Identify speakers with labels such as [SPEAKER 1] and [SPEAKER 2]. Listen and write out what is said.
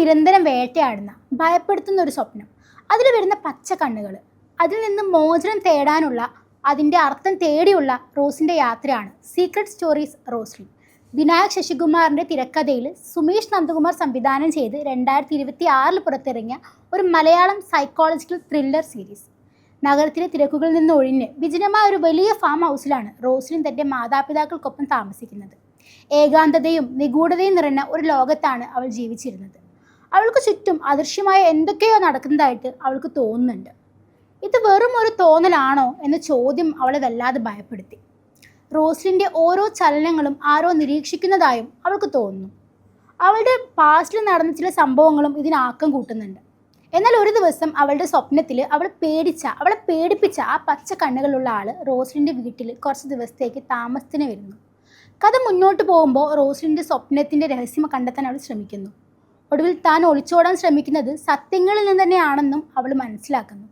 [SPEAKER 1] നിരന്തരം വേട്ടയാടുന്ന ഭയപ്പെടുത്തുന്ന ഒരു സ്വപ്നം, അതിൽ വരുന്ന പച്ച കണ്ണുകൾ, അതിൽ നിന്ന് മോചനം തേടാനുള്ള, അതിൻ്റെ അർത്ഥം തേടിയുള്ള റോസിൻ്റെ യാത്രയാണ് സീക്രട്ട് സ്റ്റോറീസ് റോസ്ലി. വിനായക് ശശികുമാറിൻ്റെ തിരക്കഥയിൽ സുമേഷ് നന്ദകുമാർ സംവിധാനം ചെയ്ത് 2026 പുറത്തിറങ്ങിയ ഒരു മലയാളം സൈക്കോളജിക്കൽ ത്രില്ലർ സീരീസ്. നഗരത്തിലെ തിരക്കുകളിൽ നിന്ന് ഒഴിഞ്ഞ് വിജനമായ ഒരു വലിയ ഫാം ഹൗസിലാണ് റോസ്ലിൻ തൻ്റെ മാതാപിതാക്കൾക്കൊപ്പം താമസിക്കുന്നത്. ഏകാന്തതയും നിഗൂഢതയും നിറഞ്ഞ ഒരു ലോകത്താണ് അവൾ ജീവിച്ചിരുന്നത്. അവൾക്ക് ചുറ്റും അദൃശ്യമായ എന്തൊക്കെയോ നടക്കുന്നതായിട്ട് അവൾക്ക് തോന്നുന്നുണ്ട്. ഇത് വെറും ഒരു തോന്നലാണോ എന്ന ചോദ്യം അവളെ വല്ലാതെ ഭയപ്പെടുത്തി. റോസ്ലിൻ്റെ ഓരോ ചലനങ്ങളും ആരോ നിരീക്ഷിക്കുന്നതായും അവൾക്ക് തോന്നുന്നു. അവളുടെ പാസ്റ്റിൽ നടന്ന ചില സംഭവങ്ങളും ഇതിനാക്കം കൂട്ടുന്നുണ്ട്. എന്നാൽ ഒരു ദിവസം അവളുടെ സ്വപ്നത്തിൽ അവളെ പേടിപ്പിച്ച ആ പച്ച കണ്ണുകളുള്ള ആൾ റോസ്ലിൻ്റെ വീട്ടിൽ കുറച്ച് ദിവസത്തേക്ക് താമസത്തിന് വരുന്നു. കഥ മുന്നോട്ട് പോകുമ്പോൾ റോസ്ലിൻ്റെ സ്വപ്നത്തിൻ്റെ രഹസ്യം കണ്ടെത്താൻ അവൾ ശ്രമിക്കുന്നു. ഒടുവിൽ താൻ ഒളിച്ചോടാൻ ശ്രമിക്കുന്നത് സത്യങ്ങളിൽ നിന്ന് തന്നെയാണെന്നും അവൾ മനസ്സിലാക്കുന്നു.